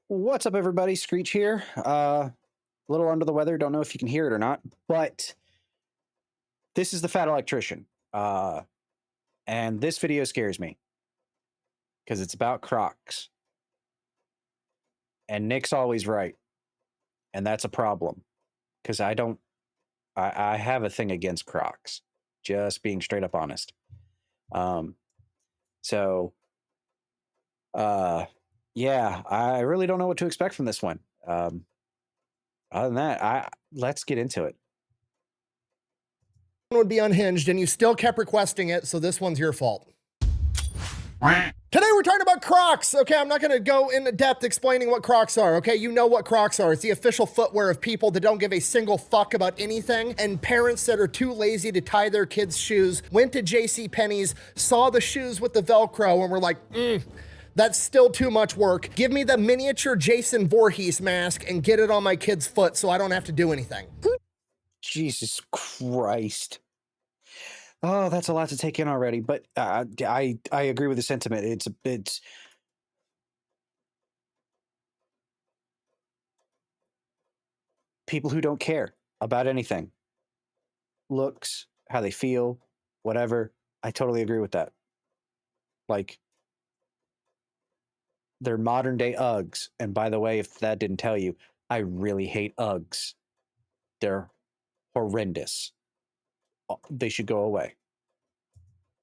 What's up, everybody? Screech here. A little under the weather. Don't know if you can hear it or not, but this is the Fat Electrician. And this video scares me because it's about Crocs. And Nick's always right. And that's a problem because I have a thing against Crocs, just being straight up honest. So, yeah, I really don't know what to expect from this one. Other than that, let's get into it. Would be unhinged and you still kept requesting it, so this one's your fault. Today we're talking about Crocs. Okay, I'm not going to go into depth explaining what Crocs are. Okay, you know what Crocs are. It's the official footwear of people that don't give a single fuck about anything, and parents that are too lazy to tie their kids' shoes went to JCPenney's, saw the shoes with the Velcro, and were like, that's still too much work. Give me the miniature Jason Voorhees mask and get it on my kid's foot so I don't have to do anything. Jesus Christ. Oh, that's a lot to take in already, but I agree with the sentiment. It's people who don't care about anything. Looks, how they feel, whatever. I totally agree with that. Like, they're modern day Uggs. And by the way, if that didn't tell you, I really hate Uggs. They're horrendous. They should go away.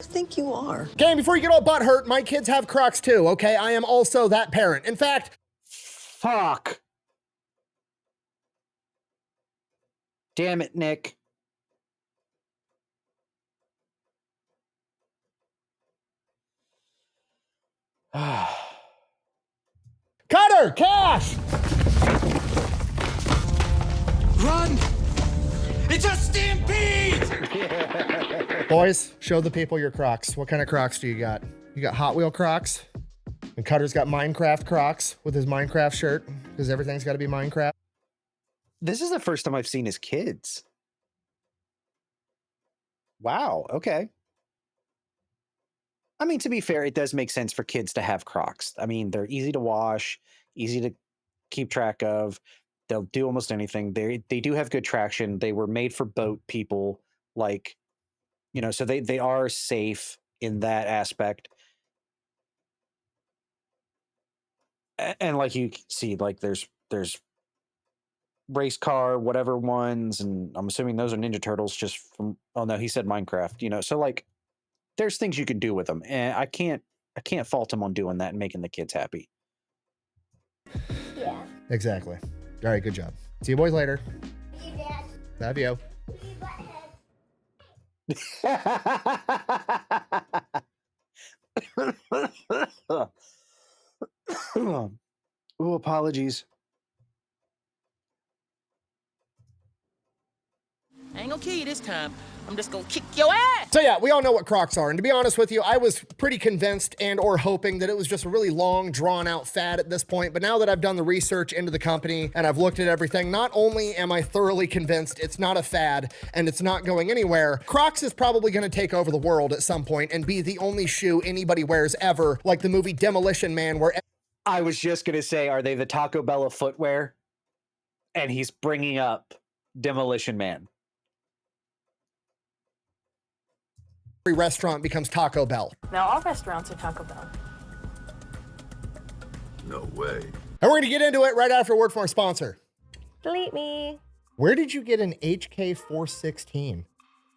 I think you are. Okay, before you get all butthurt, my kids have Crocs too, okay? I am also that parent. In fact, fuck. Damn it, Nick. Cutter, Cash! Run! It's a stampede! Boys, show the people your Crocs. What kind of Crocs do you got? You got Hot Wheel Crocs? And Cutter's got Minecraft Crocs with his Minecraft shirt, because everything's got to be Minecraft. This is the first time I've seen his kids. Wow, okay. I mean, to be fair, it does make sense for kids to have Crocs. I mean, they're easy to wash, easy to keep track of. They'll do almost anything. They do have good traction. They were made for boat people, like, you know, so they are safe in that aspect. And like you see, like there's race car, whatever ones, and I'm assuming those are Ninja Turtles just from, oh no, he said Minecraft, you know, so like there's things you could do with them, and I can't fault him on doing that and making the kids happy. Yeah. Exactly. All right, good job. See you boys later. See you, Dad. Love you. Oh, apologies. I ain't gonna kill you this time. I'm just gonna kick your ass. So yeah, we all know what Crocs are. And to be honest with you, I was pretty convinced and or hoping that it was just a really long, drawn out fad at this point. But now that I've done the research into the company and I've looked at everything, not only am I thoroughly convinced it's not a fad and it's not going anywhere, Crocs is probably gonna take over the world at some point and be the only shoe anybody wears ever, like the movie Demolition Man, where I was just gonna say, are they the Taco Bell of footwear? And he's bringing up Demolition Man. every restaurant becomes Taco Bell. Now all restaurants are Taco Bell. No way. And we're gonna get into it right after a word from our sponsor. Delete me. Where did you get an HK416?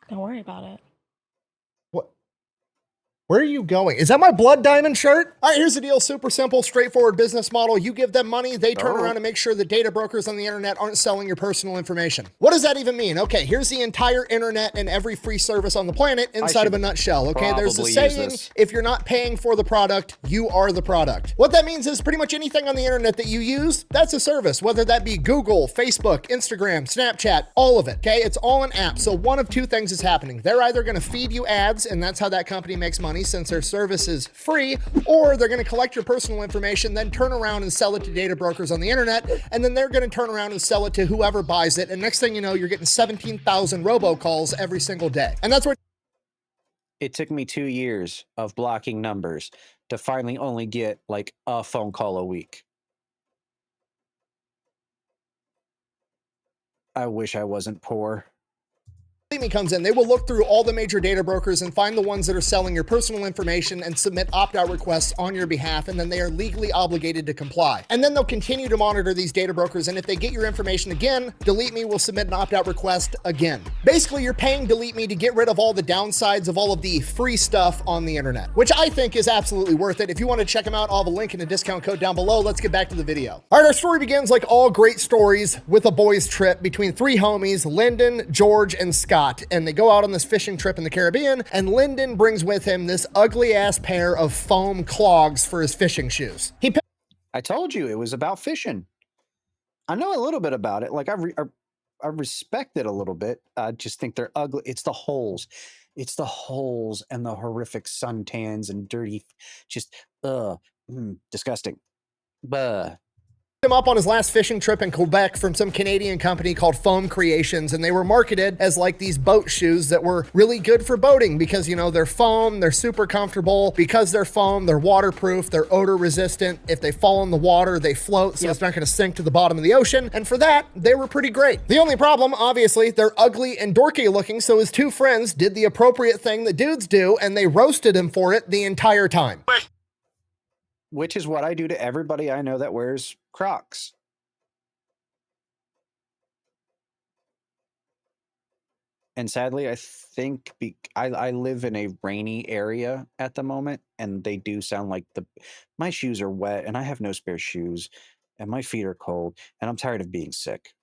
Don't worry about it. What? Where are you going? Is that my Blood Diamond shirt? All right, here's the deal. Super simple, straightforward business model. You give them money, they turn around and make sure the data brokers on the internet aren't selling your personal information. What does that even mean? Okay, here's the entire internet and every free service on the planet inside of a nutshell. Okay, there's a saying, if you're not paying for the product, you are the product. What that means is pretty much anything on the internet that you use, that's a service, whether that be Google, Facebook, Instagram, Snapchat, all of it. Okay, it's all an app. So one of two things is happening. They're either going to feed you ads, and that's how that company makes money since their service is free, or they're going to collect your personal information, then turn around and sell it to data brokers on the internet, and then they're going to turn around and sell it to whoever buys it, and next thing you know, you're getting 17,000 robocalls every single day. And that's what it took me 2 years of blocking numbers to finally only get like a phone call a week. I wish I wasn't poor. Me comes in, they will look through all the major data brokers and find the ones that are selling your personal information and submit opt-out requests on your behalf, and then they are legally obligated to comply. And then they'll continue to monitor these data brokers, and if they get your information again, Delete Me will submit an opt-out request again. Basically, you're paying Delete Me to get rid of all the downsides of all of the free stuff on the internet, which I think is absolutely worth it. If you want to check them out, I'll have a link and a discount code down below. Let's get back to the video. All right, our story begins like all great stories with a boys' trip between three homies, Lyndon, George, and Scott. And they go out on this fishing trip in the Caribbean, and Lyndon brings with him this ugly ass pair of foam clogs for his fishing shoes. I told you it was about fishing. I know a little bit about it. Like I respect it a little bit. I just think they're ugly. It's the holes. It's the holes and the horrific suntans and dirty, just disgusting. Buh. Him up on his last fishing trip in Quebec from some Canadian company called Foam Creations, and they were marketed as like these boat shoes that were really good for boating because, you know, they're foam, they're super comfortable. Because they're foam, they're waterproof, they're odor resistant. If they fall in the water, they float, so it's not going to sink to the bottom of the ocean. And for that, they were pretty great. The only problem, obviously, they're ugly and dorky looking, so his two friends did the appropriate thing that dudes do, and they roasted him for it the entire time. Which is what I do to everybody I know that wears Crocs. And sadly, I think I live in a rainy area at the moment, and they do sound like my shoes are wet, and I have no spare shoes, and my feet are cold, and I'm tired of being sick.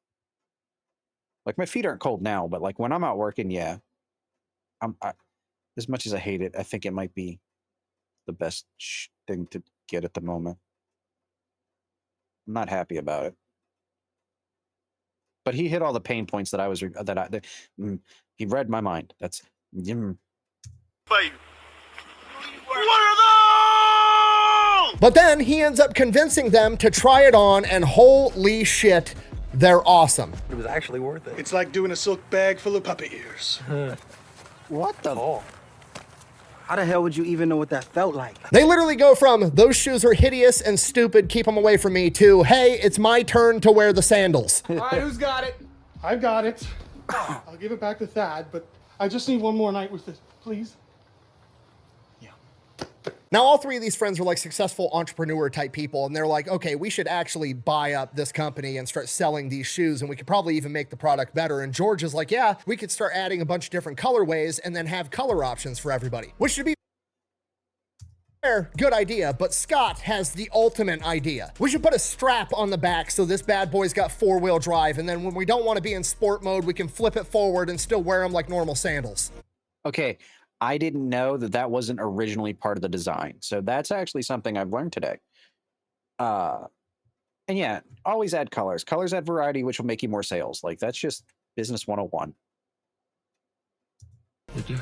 Like, my feet aren't cold now, but like when I'm out working, yeah, as much as I hate it, I think it might be the best thing to get at the moment. I'm not happy about it, but he hit all the pain points that he read my mind. That's What are those? But then he ends up convincing them to try it on, and holy shit, they're awesome. It was actually worth it. It's like doing a silk bag full of puppy ears. what the How the hell would you even know what that felt like? They literally go from, those shoes are hideous and stupid, keep them away from me, to, hey, it's my turn to wear the sandals. All right, who's got it? I've got it. I'll give it back to Thad, but I just need one more night with this, please. Now, all three of these friends are like successful entrepreneur type people, and they're like, okay, we should actually buy up this company and start selling these shoes, and we could probably even make the product better. And George is like, yeah, we could start adding a bunch of different colorways and then have color options for everybody, which should be fair, good idea. But Scott has the ultimate idea. We should put a strap on the back so this bad boy's got four-wheel drive, and then when we don't want to be in sport mode, we can flip it forward and still wear them like normal sandals. Okay, I didn't know that wasn't originally part of the design. So that's actually something I've learned today. And yeah, always add colors. Colors add variety, which will make you more sales. Like, that's just business 101. You did.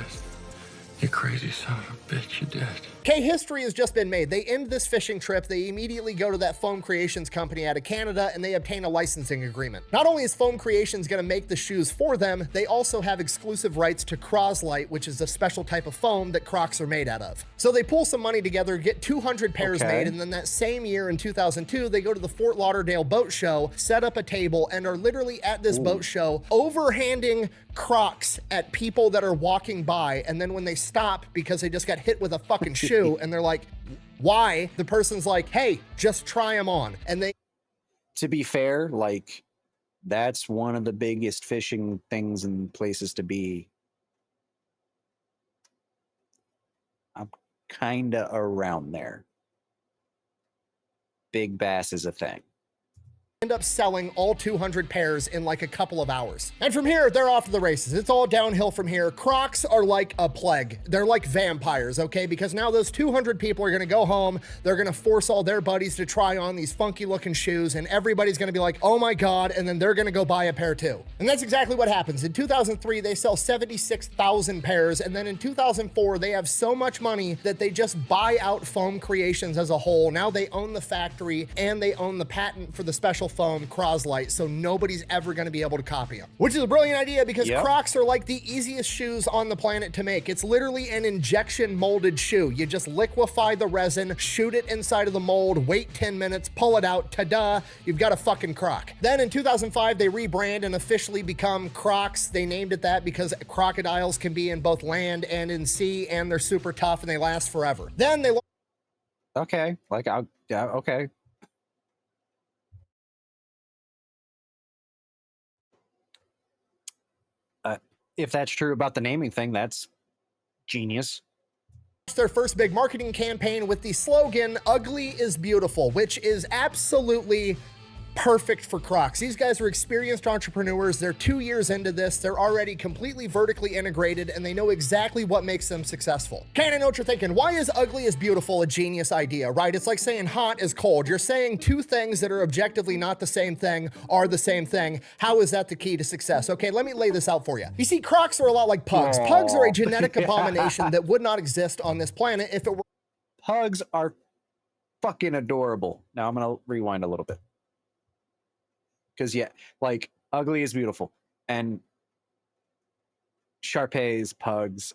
You crazy son of a bitch, you did. Okay, history has just been made. They end this fishing trip, they immediately go to that Foam Creations company out of Canada, and they obtain a licensing agreement. Not only is Foam Creations gonna make the shoes for them, they also have exclusive rights to Croslite, which is a special type of foam that Crocs are made out of. So they pull some money together, get 200 pairs made, and then that same year in 2002, they go to the Fort Lauderdale Boat Show, set up a table, and are literally at this boat show overhanding Crocs at people that are walking by, and then when they stop because they just got hit with a fucking shoe and they're like, why? The person's like, hey, just try them on. And they, To be fair, like, that's one of the biggest fishing things and places to be. I'm kind of around there. Big bass is a thing. end up selling all 200 pairs in like a couple of hours. And from here, they're off to the races. It's all downhill from here. Crocs are like a plague. They're like vampires, okay? Because now those 200 people are gonna go home, they're gonna force all their buddies to try on these funky looking shoes, and everybody's gonna be like, oh my God, and then they're gonna go buy a pair too. And that's exactly what happens. In 2003, they sell 76,000 pairs, and then in 2004, they have so much money that they just buy out Foam Creations as a whole. Now they own the factory, and they own the patent for the special special foam Croslite, so nobody's ever going to be able to copy them. Which is a brilliant idea because Crocs are like the easiest shoes on the planet to make. It's literally an injection molded shoe. You just liquefy the resin, shoot it inside of the mold, wait 10 minutes, pull it out, ta-da, you've got a fucking Croc. Then in 2005, they rebrand and officially become Crocs. They named it that because crocodiles can be in both land and in sea, and they're super tough and they last forever. Then they Okay, like yeah, okay. If that's true about the naming thing, that's genius. their first big marketing campaign with the slogan, "Ugly is beautiful," which is absolutely perfect for Crocs. These guys are experienced entrepreneurs. They're 2 years into this. They're already completely vertically integrated and they know exactly what makes them successful. Okay, I know what you're thinking. Why is ugly is beautiful a genius idea, right? It's like saying hot is cold. You're saying two things that are objectively not the same thing are the same thing. How is that the key to success? Okay, let me lay this out for you. You see, Crocs are a lot like pugs. Pugs are a genetic abomination that would not exist on this planet if it were. Pugs are fucking adorable. Now I'm gonna rewind a little bit. Because yeah, like ugly is beautiful, and Shar-Peis, pugs,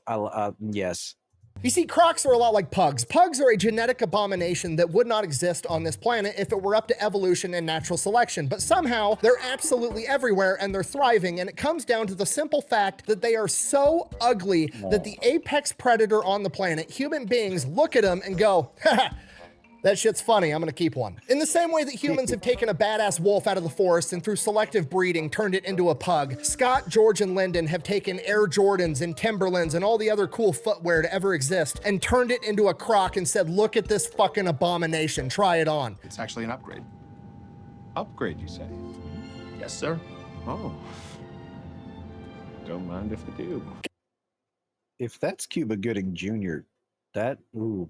yes. You see, Crocs are a lot like pugs. Pugs are a genetic abomination that would not exist on this planet if it were up to evolution and natural selection. But somehow, they're absolutely everywhere and they're thriving. And it comes down to the simple fact that they are so ugly that the apex predator on the planet, human beings, look at them and go, haha, that shit's funny, I'm gonna keep one. In the same way that humans have taken a badass wolf out of the forest and through selective breeding turned it into a pug, Scott, George, and Lyndon have taken Air Jordans and Timberlands and all the other cool footwear to ever exist and turned it into a Croc and said, look at this fucking abomination, try it on. It's actually an upgrade. Upgrade, you say? Yes, sir. Oh. Don't mind if I do. If that's Cuba Gooding Jr., that, ooh.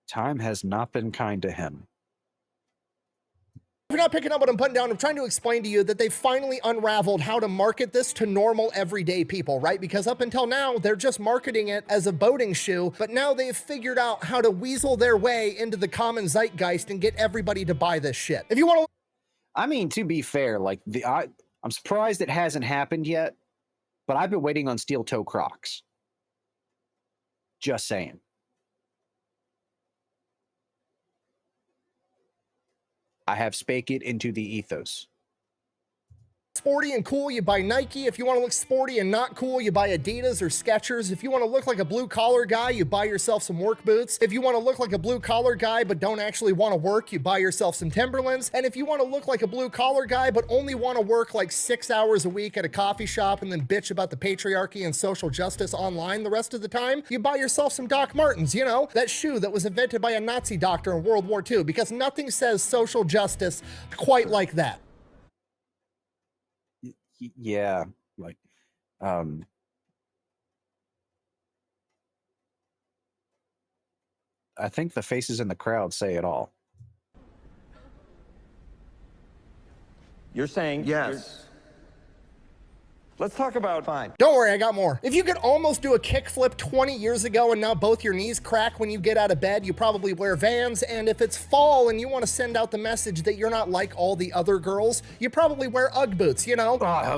Time has not been kind to him. If you're not picking up what I'm putting down, I'm trying to explain to you that they've finally unraveled how to market this to normal everyday people, right? Because up until now, they're just marketing it as a boating shoe, but now they've figured out how to weasel their way into the common zeitgeist and get everybody to buy this shit. If you want to... I mean, to be fair, like I'm surprised it hasn't happened yet, but I've been waiting on steel toe Crocs. Just saying. I have spake it into the ethos. Sporty and cool, you buy Nike. If you want to look sporty and not cool, you buy Adidas or Skechers. If you want to look like a blue collar guy, you buy yourself some work boots. If you want to look like a blue collar guy but don't actually want to work, you buy yourself some Timberlands. And if you want to look like a blue collar guy but only want to work like 6 hours a week at a coffee shop and then bitch about the patriarchy and social justice online the rest of the time, you buy yourself some Doc Martens, you know, that shoe that was invented by a Nazi doctor in World War II, because nothing says social justice quite like that. Yeah, like I think the faces in the crowd say it all. You're saying Yes. Let's talk about fine. Don't worry, I got more. If you could almost do a kickflip 20 years ago and now both your knees crack when you get out of bed, you probably wear Vans. And if it's fall and you want to send out the message that you're not like all the other girls, you probably wear Ugg boots, you know,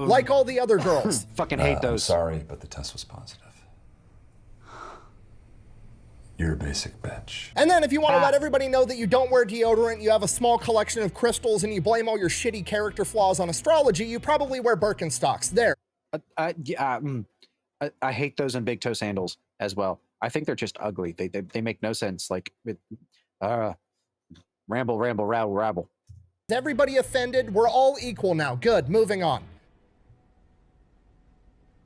like all the other girls. Fucking hate those. Sorry, but the test was positive. You're a basic bitch. And then if you want to let everybody know that you don't wear deodorant, you have a small collection of crystals, and you blame all your shitty character flaws on astrology, you probably wear Birkenstocks. There. I hate those in big toe sandals as well. I think they're just ugly. They make no sense. Like, ramble, rabble, rabble. Is everybody offended? We're all equal now. Good. Moving on.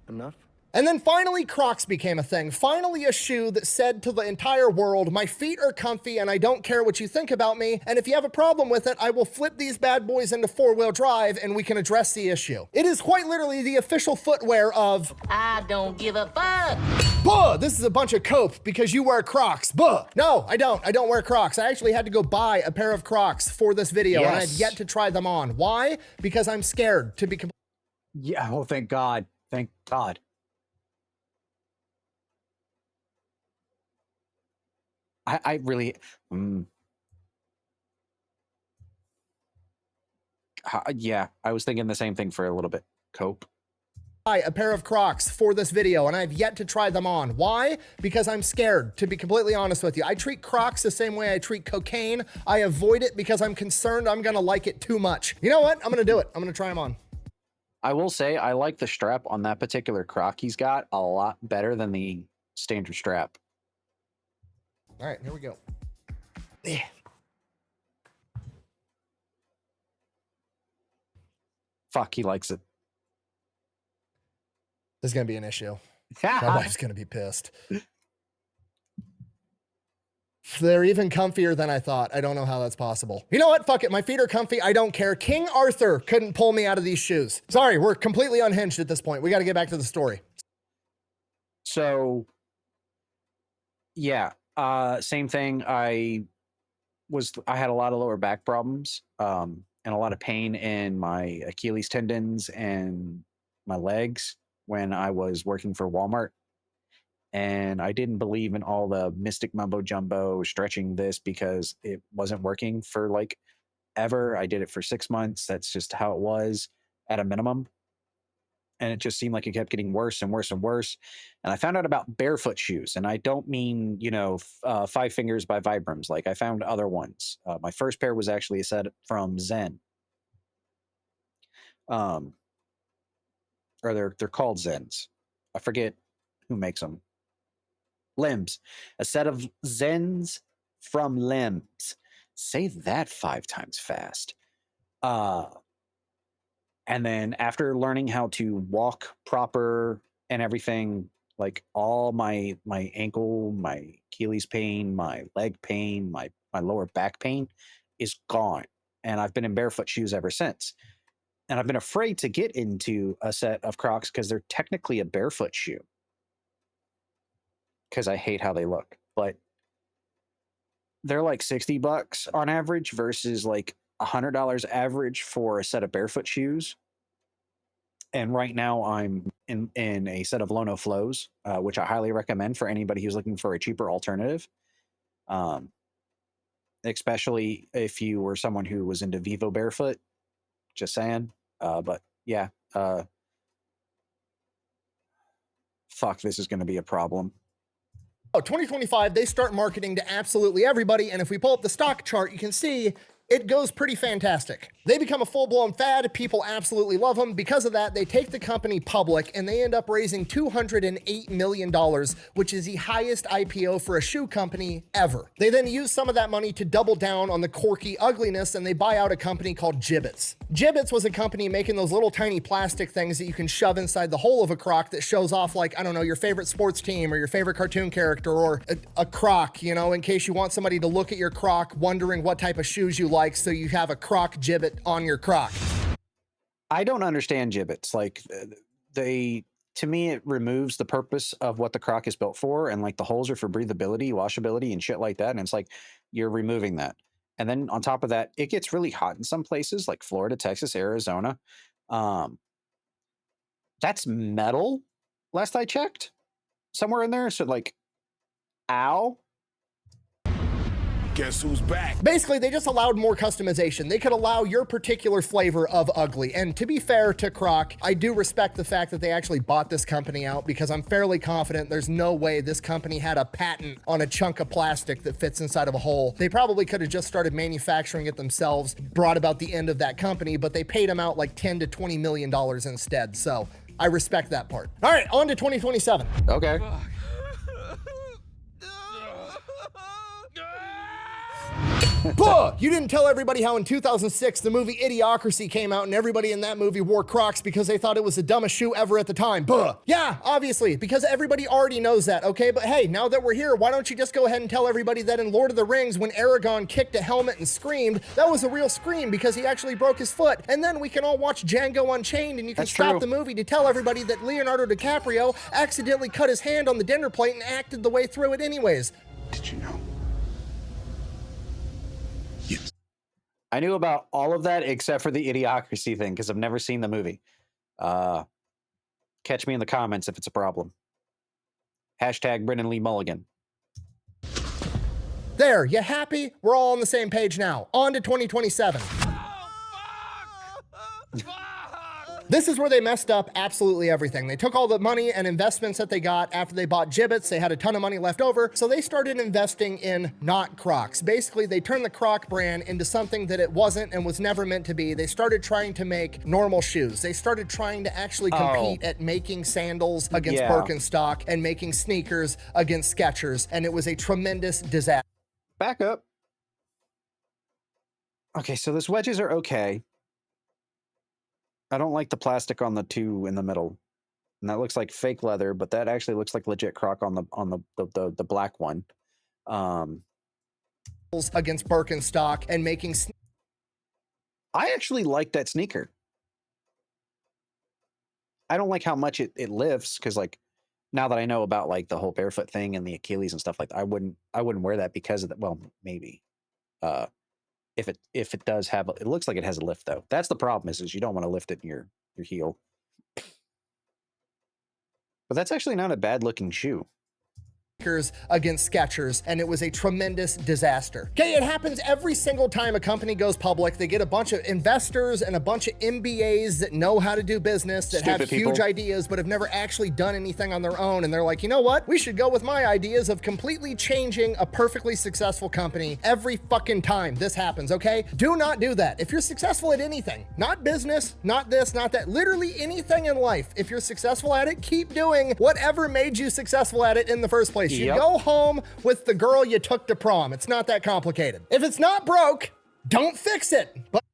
Enough? And then finally, Crocs became a thing. Finally, a shoe that said to the entire world, my feet are comfy and I don't care what you think about me. And if you have a problem with it, I will flip these bad boys into 4-wheel drive and we can address the issue. It is quite literally the official footwear of... I don't give a fuck. Buh! This is a bunch of cope because you wear Crocs. Buh! No, I don't. I don't wear Crocs. I actually had to go buy a pair of Crocs for this video, and I had yet to try them on. Why? Because I'm scared to be... Yeah, oh, thank God. Thank God. I really... Yeah, I was thinking the same thing for a little bit. Cope. Buy a pair of Crocs for this video, and I've yet to try them on. Why? Because I'm scared, to be completely honest with you. I treat Crocs the same way I treat cocaine. I avoid it because I'm concerned I'm gonna like it too much. You know what? I'm gonna do it. I'm gonna try them on. I will say I like the strap on that particular Croc he's got a lot better than the standard strap. All right, here we go. Yeah. Fuck, he likes it. This is gonna be an issue. My wife's gonna be pissed. They're even comfier than I thought. I don't know how that's possible. You know what? Fuck it. My feet are comfy. I don't care. King Arthur couldn't pull me out of these shoes. Sorry, we're completely unhinged at this point. We got to get back to the story. So, yeah, same thing. I had a lot of lower back problems, and a lot of pain in my Achilles tendons and my legs when I was working for Walmart. And I didn't believe in all the mystic mumbo jumbo stretching this because it wasn't working for like ever. I did it for 6 months. That's just how it was at a minimum. And it just seemed like it kept getting worse and worse and worse. And I found out about barefoot shoes. And I don't mean, you know, Five Fingers by Vibrams. Like I found other ones. My first pair was actually a set from Zen. Or they're called Zens. I forget who makes them. Limbs. A set of Zens from Limbs. Say that 5 times fast. And then after learning how to walk proper and everything, like all my ankle, my Achilles pain, my leg pain, my lower back pain is gone. And I've been in barefoot shoes ever since. And I've been afraid to get into a set of Crocs because they're technically a barefoot shoe. Because I hate how they look. But they're like $60 on average versus like $100 average for a set of barefoot shoes. And right now I'm in a set of Lono Flows, which I highly recommend for anybody who's looking for a cheaper alternative. Especially if you were someone who was into Vivo Barefoot. Just saying. But yeah. Fuck, this is going to be a problem. 2025, they start marketing to absolutely everybody, and if we pull up the stock chart, you can see it goes pretty fantastic. They become a full-blown fad. People absolutely love them. Because of that, they take the company public, and they end up raising $208 million, which is the highest IPO for a shoe company ever. They then use some of that money to double down on the quirky ugliness, and they buy out a company called Jibbitz. Jibbitz was a company making those little tiny plastic things that you can shove inside the hole of a Croc that shows off, like, I don't know, your favorite sports team or your favorite cartoon character or a Croc, you know, in case you want somebody to look at your Croc wondering what type of shoes you like, so you have a Croc Jibbit on your Croc. I don't understand Jibbits. Like to me, it removes the purpose of what the Croc is built for. And like the holes are for breathability, washability, and shit like that. And it's like, you're removing that. And then on top of that, it gets really hot in some places like Florida, Texas, Arizona. That's metal. Last I checked, somewhere in there. So like, ow. Guess who's back? Basically, they just allowed more customization. They could allow your particular flavor of ugly. And to be fair to Croc, I do respect the fact that they actually bought this company out, because I'm fairly confident there's no way this company had a patent on a chunk of plastic that fits inside of a hole. They probably could have just started manufacturing it themselves, brought about the end of that company, but they paid them out like $10 to $20 million instead. So I respect that part. All right, on to 2027. Okay. Buh! You didn't tell everybody how in 2006 the movie Idiocracy came out and everybody in that movie wore Crocs because they thought it was the dumbest shoe ever at the time. Buh! Yeah, obviously, because everybody already knows that, okay? But hey, now that we're here, why don't you just go ahead and tell everybody that in Lord of the Rings, when Aragorn kicked a helmet and screamed, that was a real scream because he actually broke his foot. And then we can all watch Django Unchained and you can stop the movie to tell everybody that Leonardo DiCaprio accidentally cut his hand on the dinner plate and acted the way through it anyways. Did you know? I knew about all of that except for the Idiocracy thing because I've never seen the movie. Catch me in the comments if it's a problem. Hashtag Brennan Lee Mulligan. There, you happy? We're all on the same page now. On to 2027. This is where they messed up absolutely everything. They took all the money and investments that they got after they bought Jibbitz. They had a ton of money left over, so they started investing in not Crocs. Basically, they turned the Croc brand into something that it wasn't and was never meant to be. They started trying to make normal shoes. They started trying to actually compete at making sandals against Birkenstock and making sneakers against Skechers, and it was a tremendous disaster. Back up. Okay, so those wedges are okay. I don't like the plastic on the two in the middle. And that looks like fake leather, but that actually looks like legit Croc on the black one. Against Birkenstock and making I actually like that sneaker. I don't like how much it lifts, because like now that I know about like the whole barefoot thing and the Achilles and stuff like that, I wouldn't wear that because of that. Well, maybe. If it does have, it looks like it has a lift though. That's the problem is you don't want to lift it in your heel. But that's actually not a bad looking shoe. Against Skechers, and it was a tremendous disaster. Okay, it happens every single time a company goes public. They get a bunch of investors and a bunch of MBAs that know how to do business, that have huge ideas, but have never actually done anything on their own. And they're like, you know what? We should go with my ideas of completely changing a perfectly successful company every fucking time this happens, okay? Do not do that. If you're successful at anything, not business, not this, not that, literally anything in life, if you're successful at it, keep doing whatever made you successful at it in the first place. You go home with the girl you took to prom. It's not that complicated. If it's not broke, don't fix it. But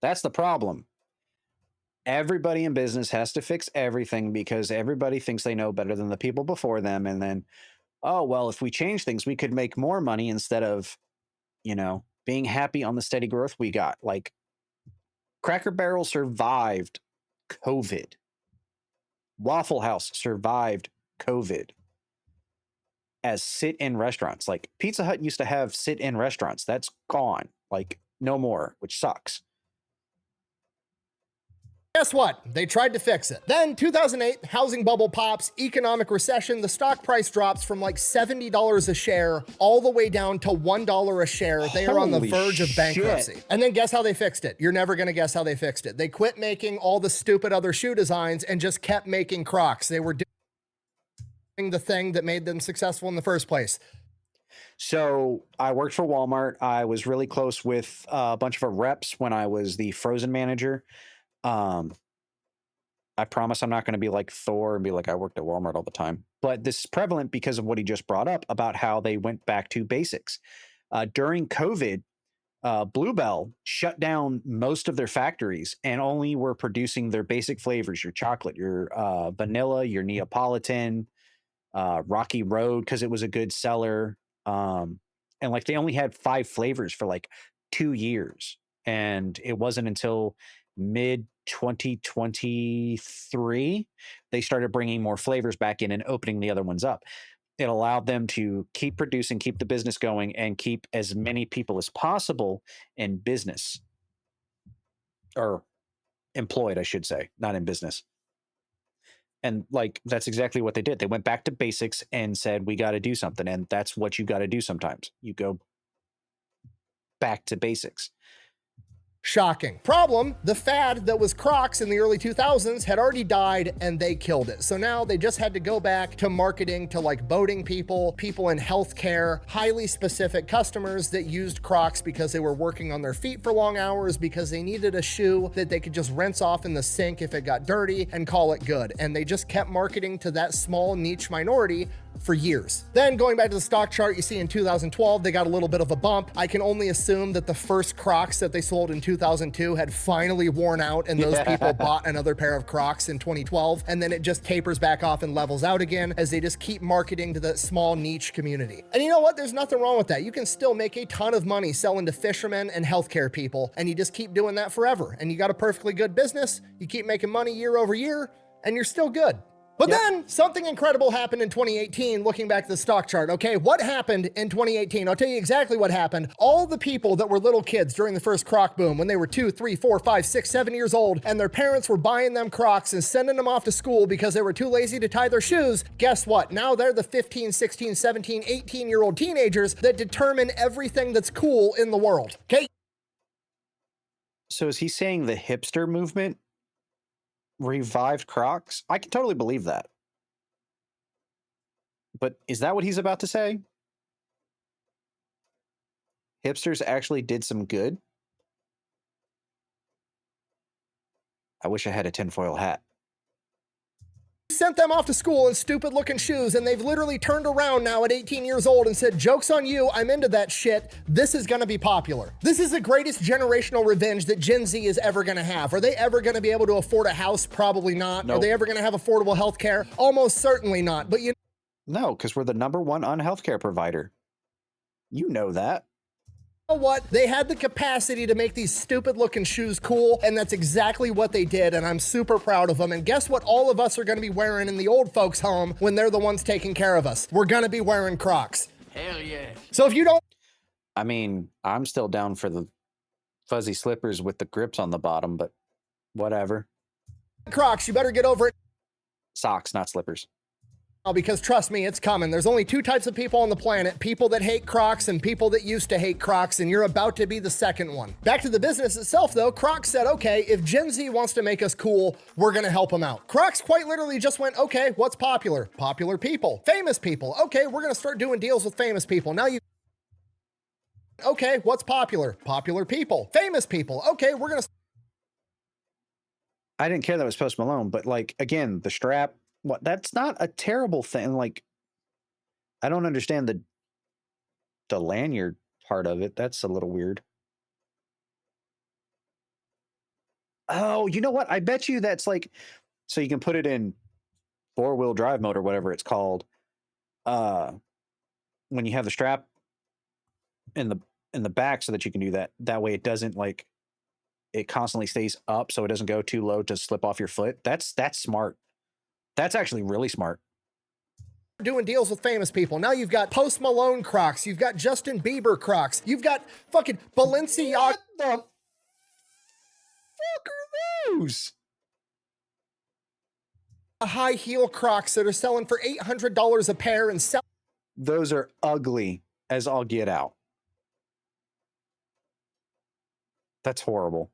that's the problem. Everybody in business has to fix everything because everybody thinks they know better than the people before them. And then, oh, well, if we change things, we could make more money instead of, being happy on the steady growth we got. Like Cracker Barrel survived COVID. Waffle House survived COVID. As sit-in restaurants. Like Pizza Hut used to have sit-in restaurants. That's gone. Like no more, which sucks. guess what? They tried to fix it. Then 2008, housing bubble pops, economic recession, the stock price drops from like $70 a share all the way down to $1 a share. They are on the verge of bankruptcy. And then guess how they fixed it? You're never gonna guess how they fixed it. They quit making all the stupid other shoe designs and just kept making Crocs. They were doing the thing that made them successful in the first place. So I worked for Walmart. I was really close with a bunch of our reps when I was the frozen manager. I promise I'm not going to be like Thor and be like, I worked at Walmart all the time. But this is prevalent because of what he just brought up about how they went back to basics. During COVID, Bluebell shut down most of their factories and only were producing their basic flavors, your chocolate, your vanilla, your Neapolitan, Rocky Road, because it was a good seller. And like they only had 5 flavors for like 2 years. And it wasn't until mid 2023 they started bringing more flavors back in and opening the other ones up. It allowed them to keep producing, keep the business going, and keep as many people as possible in business, or employed, I should say, not in business. And like, that's exactly what they did. They went back to basics and said, we got to do something. And that's what you got to do sometimes. You go back to basics. Shocking. Problem, the fad that was Crocs in the early 2000s had already died and they killed it. So now they just had to go back to marketing to like boating people, people in healthcare, highly specific customers that used Crocs because they were working on their feet for long hours, because they needed a shoe that they could just rinse off in the sink if it got dirty and call it good. And they just kept marketing to that small niche minority for years. Then going back to the stock chart, you see in 2012, they got a little bit of a bump. I can only assume that the first Crocs that they sold in 2002 had finally worn out and those people bought another pair of Crocs in 2012. And then it just tapers back off and levels out again as they just keep marketing to that small niche community. And you know what? There's nothing wrong with that. You can still make a ton of money selling to fishermen and healthcare people, and you just keep doing that forever. And you got a perfectly good business. You keep making money year over year, and you're still good. But then something incredible happened in 2018, looking back at the stock chart. Okay, what happened in 2018? I'll tell you exactly what happened. All the people that were little kids during the first Croc boom, when they were 2, 3, 4, 5, 6, 7 years old, and their parents were buying them Crocs and sending them off to school because they were too lazy to tie their shoes, guess what? Now they're the 15, 16, 17, 18-year-old teenagers that determine everything that's cool in the world. Okay? So is he saying the hipster movement revived Crocs? I can totally believe that. But is that what he's about to say? Hipsters actually did some good? I wish I had a tinfoil hat. Sent them off to school in stupid looking shoes, and they've literally turned around now at 18 years old and said, joke's on you, I'm into that shit. This is gonna be popular. This is the greatest generational revenge that Gen Z is ever gonna have. Are they ever gonna be able to afford a house? Probably not. Nope. Are they ever gonna have affordable health care? Almost certainly not. But you No, because we're the #1 on healthcare provider. You know that. know what? They had the capacity to make these stupid looking shoes cool, and that's exactly what they did, and I'm super proud of them. And guess what all of us are gonna be wearing in the old folks' home when they're the ones taking care of us? We're gonna be wearing Crocs. Hell yeah. So if you don't I mean, I'm still down for the fuzzy slippers with the grips on the bottom, but whatever. Crocs, you better get over it. Socks, not slippers. Because trust me, it's coming. There's only two types of people on the planet, people that hate Crocs and people that used to hate Crocs, and you're about to be the second one. Back to the business itself though, Crocs said, okay, if Gen Z wants to make us cool, we're gonna help them out. Crocs quite literally just went, okay, what's popular? Popular people, famous people. Okay, we're gonna start doing deals with famous people. Now you, okay, what's popular? Popular people, famous people. Okay, we're gonna. I didn't care that it was Post Malone, but like, again, the strap, what? That's not a terrible thing. Like, I don't understand the lanyard part of it. That's a little weird. Oh, you know what? I bet you that's like, so you can put it in 4-wheel drive mode or whatever it's called. When you have the strap in the back, so that you can do that. That way, it doesn't like, it constantly stays up, so it doesn't go too low to slip off your foot. That's smart. That's actually really smart. Doing deals with famous people. Now you've got Post Malone Crocs, you've got Justin Bieber Crocs, you've got fucking Balenciaga. What the fuck are those? High heel Crocs that are selling for $800 a pair and selling Those are ugly as all get out. That's horrible.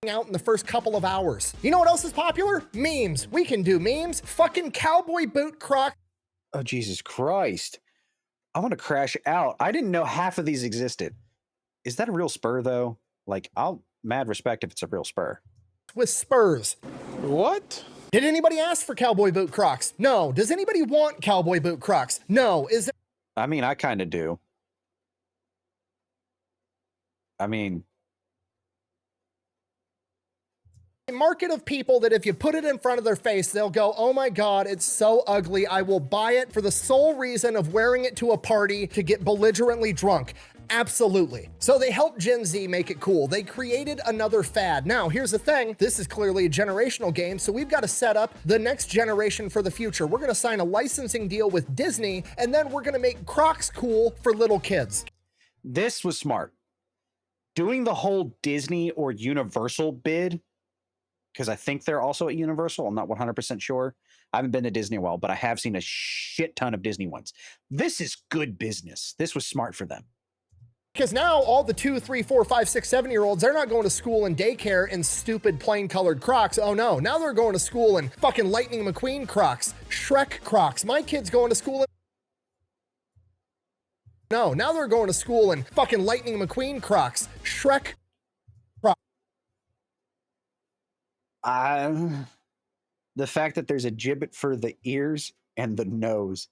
out in the first couple of hours. You know what else is popular? Memes. We can do memes. Fucking cowboy boot Crocs. Oh, Jesus Christ. I want to crash out. I didn't know half of these existed. Is that a real spur, though? Like, I'll mad respect if it's a real spur. With spurs. What? Did anybody ask for cowboy boot Crocs? No. Does anybody want cowboy boot Crocs? No. Is there I mean, I kind of do. I mean, a market of people that if you put it in front of their face, they'll go, oh my God, it's so ugly. I will buy it for the sole reason of wearing it to a party to get belligerently drunk. Absolutely. So they helped Gen Z make it cool. They created another fad. Now, here's the thing. This is clearly a generational game, so we've got to set up the next generation for the future. We're going to sign a licensing deal with Disney, and then we're going to make Crocs cool for little kids. this was smart. Doing the whole Disney or Universal bid, because I think they're also at Universal. I'm not 100% sure. I haven't been to Disney in a while, but I have seen a shit ton of Disney ones. This is good business. This was smart for them. Because now all the 2, 3, 4, 5, 6, 7-year-olds, they're not going to school and daycare in stupid plain colored Crocs. Oh no, now they're going to school in fucking Lightning McQueen Crocs, Shrek Crocs. My kid's going to school in... No, now they're going to school in fucking Lightning McQueen Crocs, Shrek Crocs. The fact that there's a gibbet for the ears and the nose,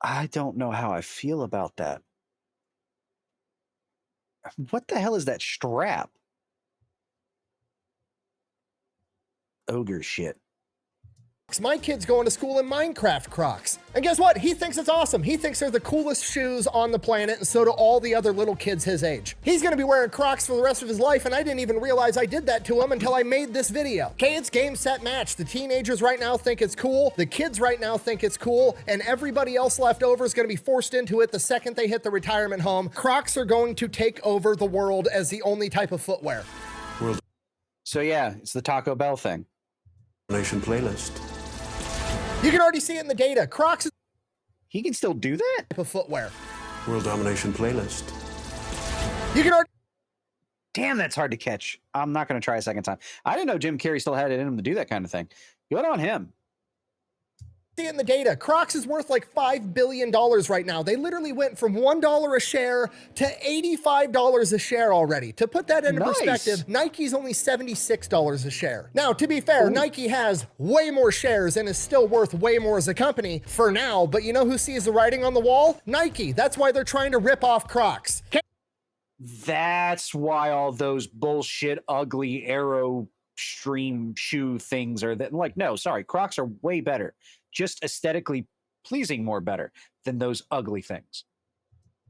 I don't know how I feel about that. What the hell is that strap? Ogre shit. My kid's going to school in Minecraft Crocs. And guess what? He thinks it's awesome. He thinks they're the coolest shoes on the planet, and so do all the other little kids his age. He's gonna be wearing Crocs for the rest of his life, and I didn't even realize I did that to him until I made this video. Okay, it's game, set, match. The teenagers right now think it's cool, the kids right now think it's cool, and everybody else left over is gonna be forced into it the second they hit the retirement home. Crocs are going to take over the world as the only type of footwear. So yeah, it's the Taco Bell thing. Nation playlist. You can already see it in the data. Crocs is He can still do that? a type of footwear. World domination playlist. You can already Damn, that's hard to catch. I'm not going to try a second time. I didn't know Jim Carrey still had it in him to do that kind of thing. Good on him. see it in the data. Crocs is worth like $5 billion right now. They literally went from $1 a share to $85 a share already. To put that into Nice. perspective, Nike's only $76 a share. Now, to be fair, Nike has way more shares and is still worth way more as a company for now, but you know who sees the writing on the wall? Nike. That's why they're trying to rip off Crocs. That's why all those bullshit, ugly Aero Stream shoe things are that. Like, no, sorry, Crocs are way better. Just aesthetically pleasing more better than those ugly things.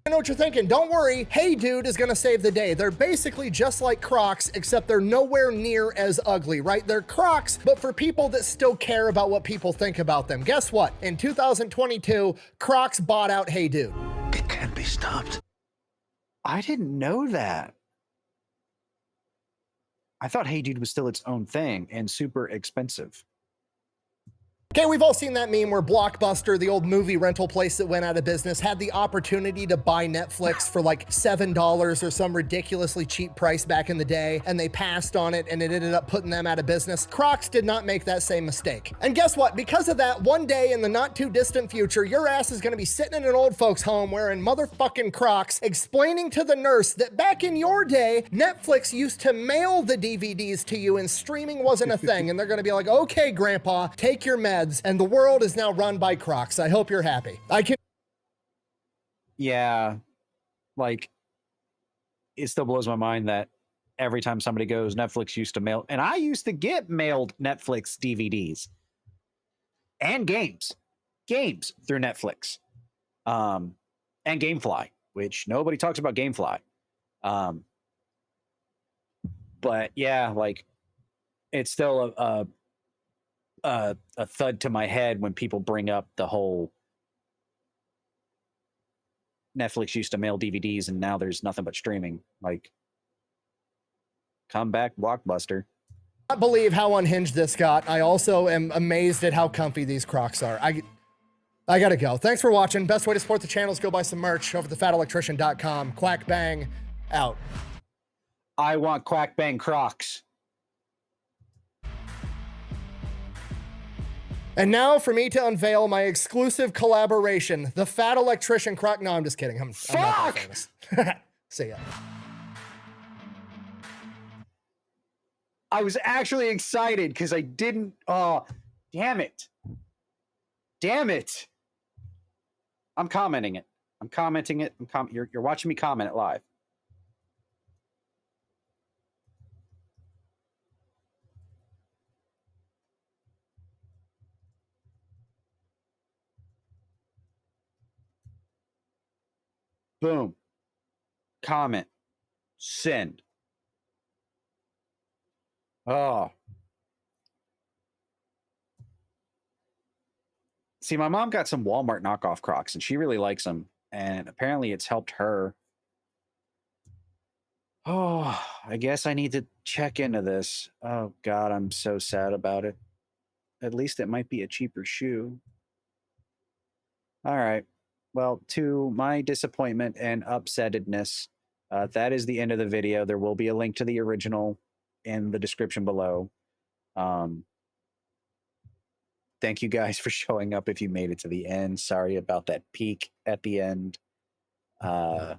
I know what you're thinking. Don't worry. Hey Dude is going to save the day. They're basically just like Crocs, except they're nowhere near as ugly, right? They're Crocs, but for people that still care about what people think about them. Guess what? In 2022, Crocs bought out Hey Dude. It can't be stopped. I didn't know that. I thought Hey Dude was still its own thing and super expensive. Okay, we've all seen that meme where Blockbuster, the old movie rental place that went out of business, had the opportunity to buy Netflix for like $7 or some ridiculously cheap price back in the day, and they passed on it and it ended up putting them out of business. Crocs did not make that same mistake. And guess what? Because of that, one day in the not too distant future, your ass is gonna be sitting in an old folks home wearing motherfucking Crocs, explaining to the nurse that back in your day, Netflix used to mail the DVDs to you and streaming wasn't a thing. And they're gonna be like, okay, grandpa, take your meds. And the world is now run by Crocs. I hope you're happy. Yeah, like it still blows my mind that every time somebody goes, Netflix used to mail, and I used to get mailed Netflix DVDs and games through Netflix, and GameFly, which nobody talks about GameFly. But yeah, like it's still a thud to my head when people bring up the whole Netflix used to mail DVDs and now there's nothing but streaming. Like, come back, Blockbuster. I can't believe how unhinged this got. I also am amazed at how comfy these Crocs are. I gotta go. Thanks for watching. Best way to support the channel is go buy some merch over at thefatelectrician.com. Quack bang out. I want Quack Bang Crocs. And now for me to unveil my exclusive collaboration, the Fat Electrician Croc. No, I'm just kidding. I'm not that famous. See ya. I was actually excited because I didn't. Oh, damn it. Damn it. I'm commenting it. I'm commenting it. You're watching me comment it live. Boom. Comment. Send. Oh. See, my mom got some Walmart knockoff Crocs and she really likes them. And apparently it's helped her. Oh, I guess I need to check into this. Oh, God, I'm so sad about it. At least it might be a cheaper shoe. All right. Well, to my disappointment and upsettedness, that is the end of the video. There will be a link to the original in the description below. Thank you guys for showing up if you made it to the end. Sorry about that peak at the end. Bye-bye.